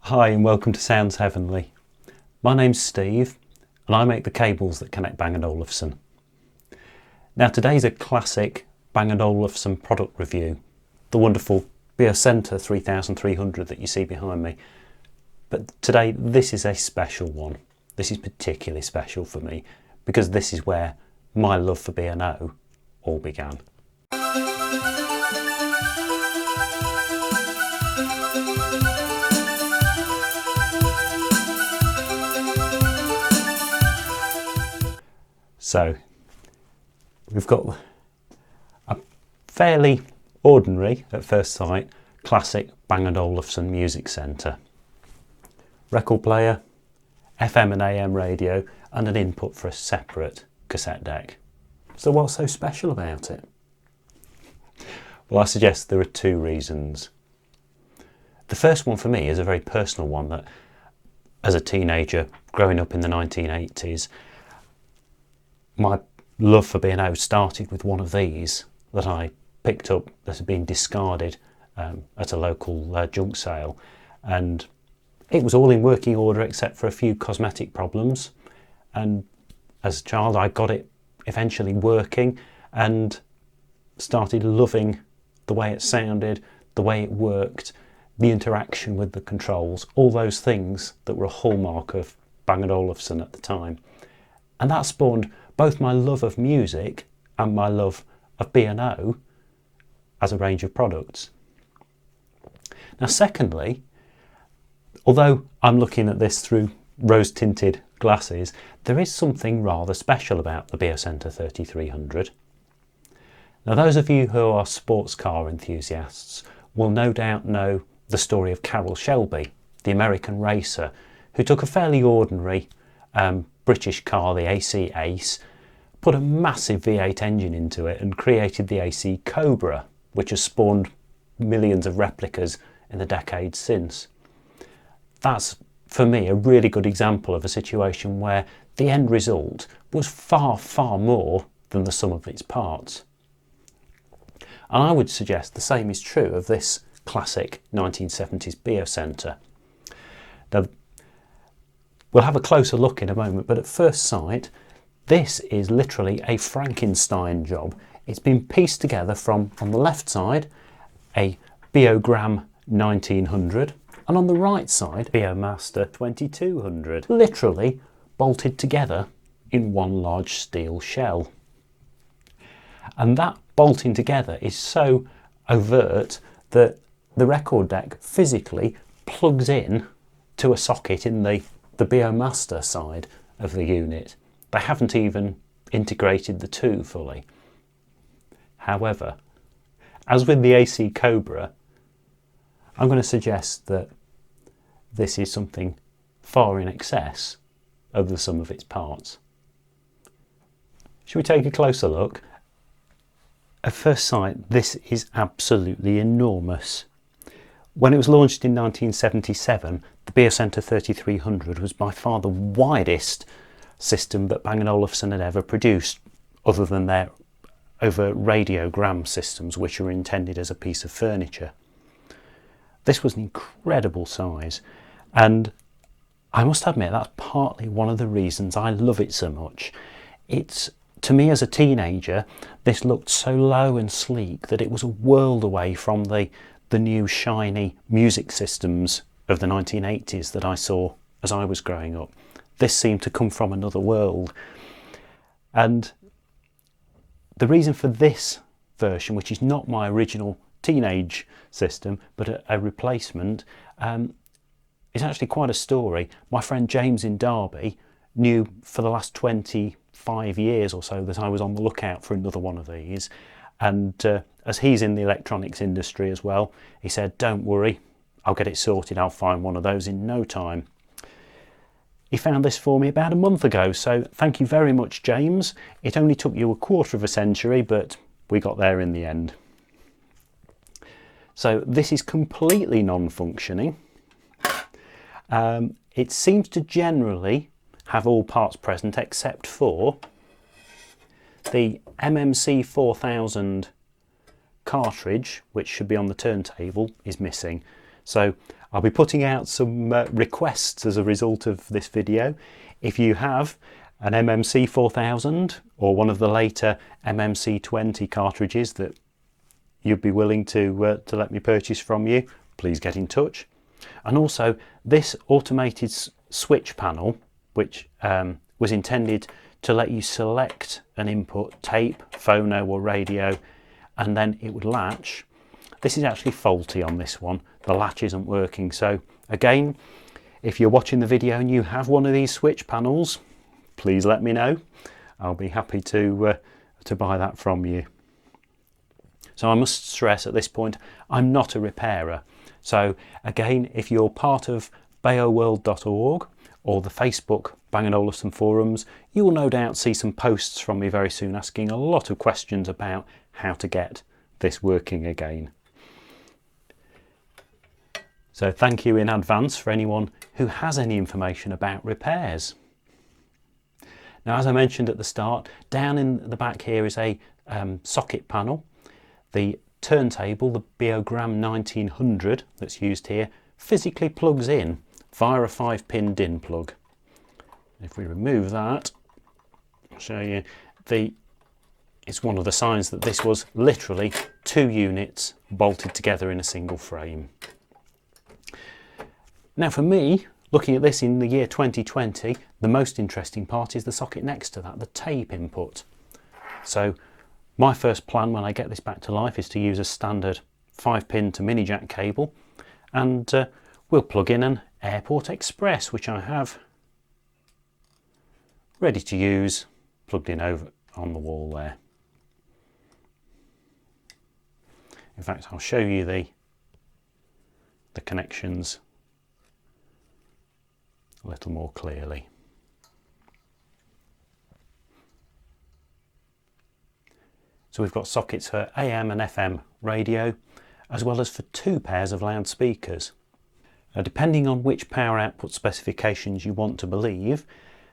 Hi and welcome to Sounds Heavenly. My name's Steve and I make the cables that connect Bang and Olufsen. Now today's a classic Bang and Olufsen product review, the wonderful Beocenter 3300 that you see behind me. But today this is a special one. This is particularly special for me because this is where my love for B&O all began. So we've got a fairly ordinary, at first sight, classic Bang & Olufsen music centre. Record player, FM and AM radio and an input for a separate cassette deck. So what's so special about it? Well, I suggest there are two reasons. The first one for me is a very personal one, that as a teenager growing up in the 1980s, my love for B&O started with one of these that I picked up that had been discarded at a local junk sale, and it was all in working order except for a few cosmetic problems, and as a child I got it eventually working and started loving the way it sounded, the way it worked, the interaction with the controls, all those things that were a hallmark of Bang & Olufsen at the time. And that spawned both my love of music and my love of B&O as a range of products. Now secondly, although I'm looking at this through rose-tinted glasses, there is something rather special about the Beocenter 3300. Now those of you who are sports car enthusiasts will no doubt know the story of Carroll Shelby, the American racer, who took a fairly ordinary British car, the AC Ace, put a massive V8 engine into it and created the AC Cobra, which has spawned millions of replicas in the decades since. That's, for me, a really good example of a situation where the end result was far, far more than the sum of its parts. And I would suggest the same is true of this classic 1970s Beocenter. Now, we'll have a closer look in a moment, but at first sight, this is literally a Frankenstein job. It's been pieced together from, on the left side, a Beogram 1900, and on the right side, Beomaster 2200, literally bolted together in one large steel shell. And that bolting together is so overt that the record deck physically plugs in to a socket in the Beomaster side of the unit. They haven't even integrated the two fully. However, as with the AC Cobra, I'm going to suggest that this is something far in excess of the sum of its parts. Shall we take a closer look? At first sight, this is absolutely enormous. When it was launched in 1977, the Beocenter 3300 was by far the widest system that Bang & Olufsen had ever produced, other than their over radiogram systems, which were intended as a piece of furniture. This was an incredible size, and I must admit that's partly one of the reasons I love it so much. It's, to me as a teenager, this looked so low and sleek that it was a world away from the new shiny music systems of the 1980s that I saw as I was growing up. This seemed to come from another world. And the reason for this version, which is not my original teenage system, but a replacement, is actually quite a story. My friend James in Derby knew for the last 25 years or so that I was on the lookout for another one of these. And as he's in the electronics industry as well, he said, "Don't worry, I'll get it sorted, I'll find one of those in no time." He found this for me about a month ago, so thank you very much, James. It only took you a quarter of a century, but we got there in the end. So this is completely non-functioning. It seems to generally have all parts present except for the MMC 4000 cartridge, which should be on the turntable, is missing. So I'll be putting out some requests as a result of this video. If you have an MMC 4000 or one of the later MMC 20 cartridges that you'd be willing to let me purchase from you, please get in touch. And also this automated switch panel, which was intended to let you select an input, tape, phono or radio, and then it would latch. This is actually faulty on this one. The latch isn't working. So again, if you're watching the video and you have one of these switch panels, please let me know. I'll be happy to buy that from you. So I must stress at this point, I'm not a repairer. So again, if you're part of beoworld.org or the Facebook Bang and Olufsen forums, you will no doubt see some posts from me very soon asking a lot of questions about how to get this working again. So thank you in advance for anyone who has any information about repairs. Now, as I mentioned at the start, down in the back here is a socket panel. The turntable, the Beolab 1900 that's used here, physically plugs in via a 5-pin DIN plug. If we remove that, I'll show you, it's one of the signs that this was literally 2 units bolted together in a single frame. Now for me, looking at this in the year 2020, the most interesting part is the socket next to that, the tape input. So my first plan when I get this back to life is to use a standard 5-pin to mini jack cable, and we'll plug in an Airport Express, which I have ready to use, plugged in over on the wall there. In fact, I'll show you the connections a little more clearly. So we've got sockets for AM and FM radio, as well as for 2 pairs of loudspeakers. Now, depending on which power output specifications you want to believe,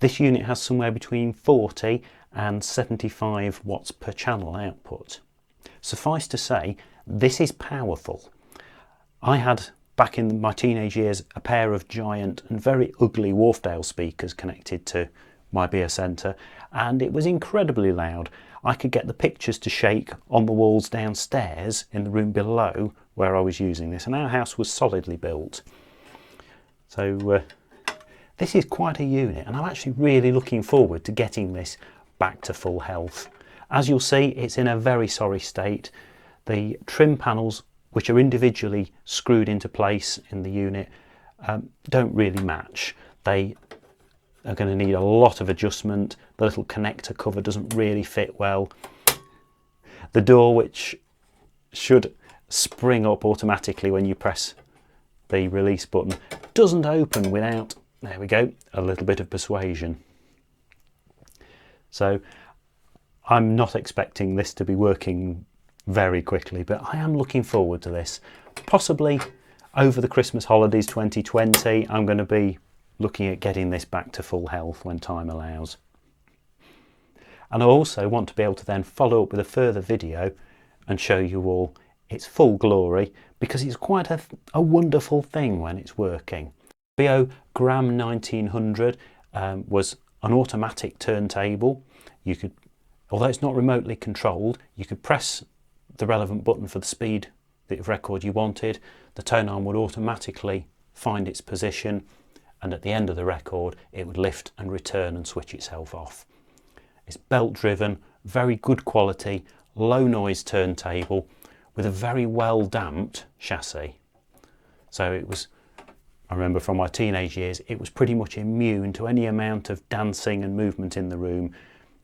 this unit has somewhere between 40 and 75 watts per channel output. Suffice to say, this is powerful. I had, back in my teenage years, a pair of giant and very ugly Wharfedale speakers connected to my Beocenter, and it was incredibly loud. I could get the pictures to shake on the walls downstairs in the room below where I was using this, and our house was solidly built. So this is quite a unit, and I'm actually really looking forward to getting this back to full health. As you'll see, it's in a very sorry state. The trim panels, which are individually screwed into place in the unit, don't really match. They are going to need a lot of adjustment. The little connector cover doesn't really fit well. The door, which should spring up automatically when you press the release button, doesn't open without, there we go, a little bit of persuasion. So I'm not expecting this to be working very quickly, but I am looking forward to this. Possibly over the Christmas holidays 2020, I'm going to be looking at getting this back to full health when time allows. And I also want to be able to then follow up with a further video and show you all its full glory, because it's quite a wonderful thing when it's working. Beolab 1900 was an automatic turntable. You could, although it's not remotely controlled, you could press the relevant button for the speed of record you wanted. The tone arm would automatically find its position, and at the end of the record it would lift and return and switch itself off. It's belt driven, very good quality, low noise turntable with a very well damped chassis. So it was, I remember from my teenage years, it was pretty much immune to any amount of dancing and movement in the room.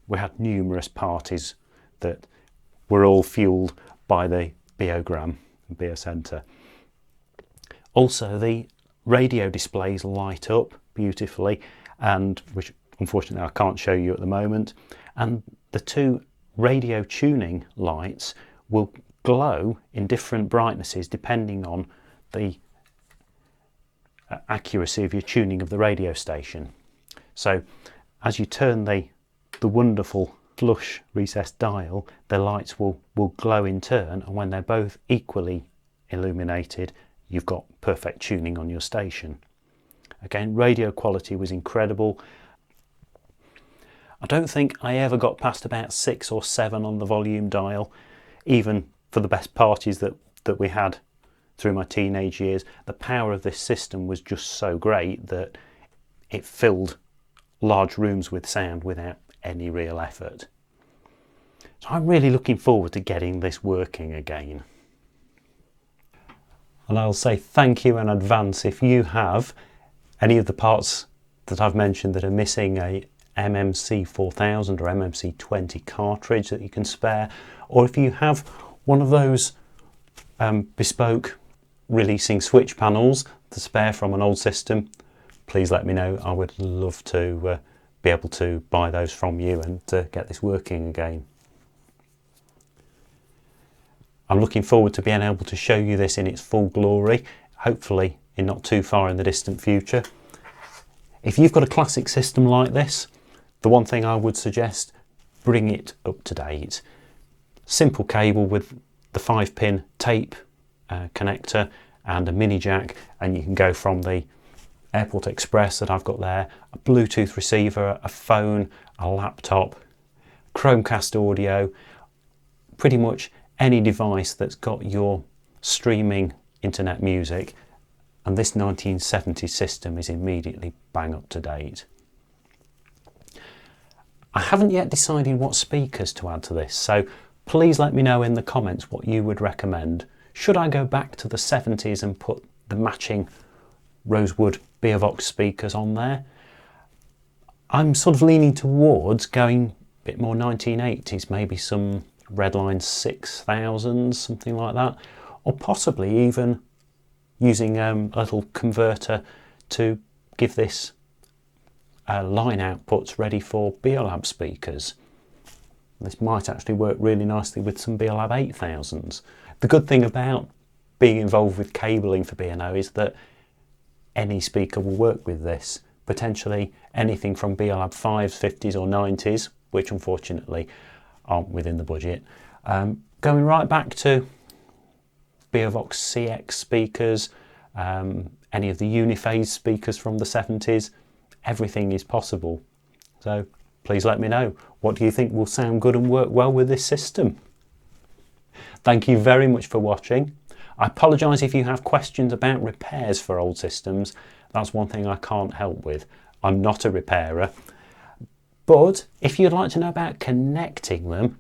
We had numerous parties that were all fueled by the Beocenter. Also, the radio displays light up beautifully, and which unfortunately I can't show you at the moment, and the 2 radio tuning lights will glow in different brightnesses depending on the accuracy of your tuning of the radio station. So as you turn the wonderful flush recessed dial, the lights will glow in turn, and when they're both equally illuminated, you've got perfect tuning on your station. Again, radio quality was incredible. I don't think I ever got past about 6 or 7 on the volume dial, even for the best parties that we had through my teenage years. The power of this system was just so great that it filled large rooms with sound without any real effort. So I'm really looking forward to getting this working again. And I'll say thank you in advance if you have any of the parts that I've mentioned that are missing a MMC 4000 or MMC 20 cartridge that you can spare, or if you have one of those bespoke releasing switch panels to spare from an old system, please let me know. I would love to be able to buy those from you and get this working again. I'm looking forward to being able to show you this in its full glory, hopefully in not too far in the distant future. If you've got a classic system like this, the one thing I would suggest, bring it up to date. Simple cable with the 5-pin tape connector and a mini jack, and you can go from the Airport Express that I've got there, a Bluetooth receiver, a phone, a laptop, Chromecast audio, pretty much any device that's got your streaming internet music, and this 1970s system is immediately bang up to date. I haven't yet decided what speakers to add to this, so please let me know in the comments what you would recommend. Should I go back to the 70s and put the matching rosewood Beovox speakers on there? I'm sort of leaning towards going a bit more 1980s, maybe some Redline 6000s, something like that, or possibly even using a little converter to give this line outputs ready for Beolab speakers. This might actually work really nicely with some Beolab 8000s. The good thing about being involved with cabling for B&O is that any speaker will work with this. Potentially anything from Beolab 5s, 50s or 90s, which unfortunately aren't within the budget. Going right back to Beovox CX speakers, any of the uniphase speakers from the 70s, everything is possible. So please let me know. What do you think will sound good and work well with this system? Thank you very much for watching. I apologise if you have questions about repairs for old systems. That's one thing I can't help with. I'm not a repairer. But if you'd like to know about connecting them,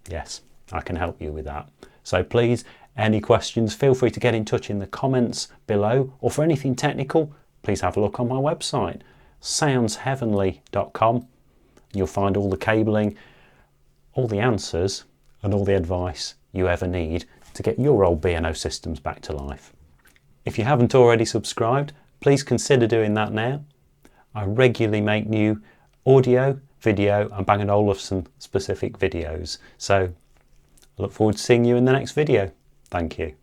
yes, I can help you with that. So please, any questions, feel free to get in touch in the comments below, or for anything technical, please have a look on my website, soundsheavenly.com. You'll find all the cabling, all the answers, and all the advice you ever need to get your old B&O systems back to life. If you haven't already subscribed, please consider doing that now. I regularly make new audio, video and Bang and Olufsen specific videos. So I look forward to seeing you in the next video. Thank you.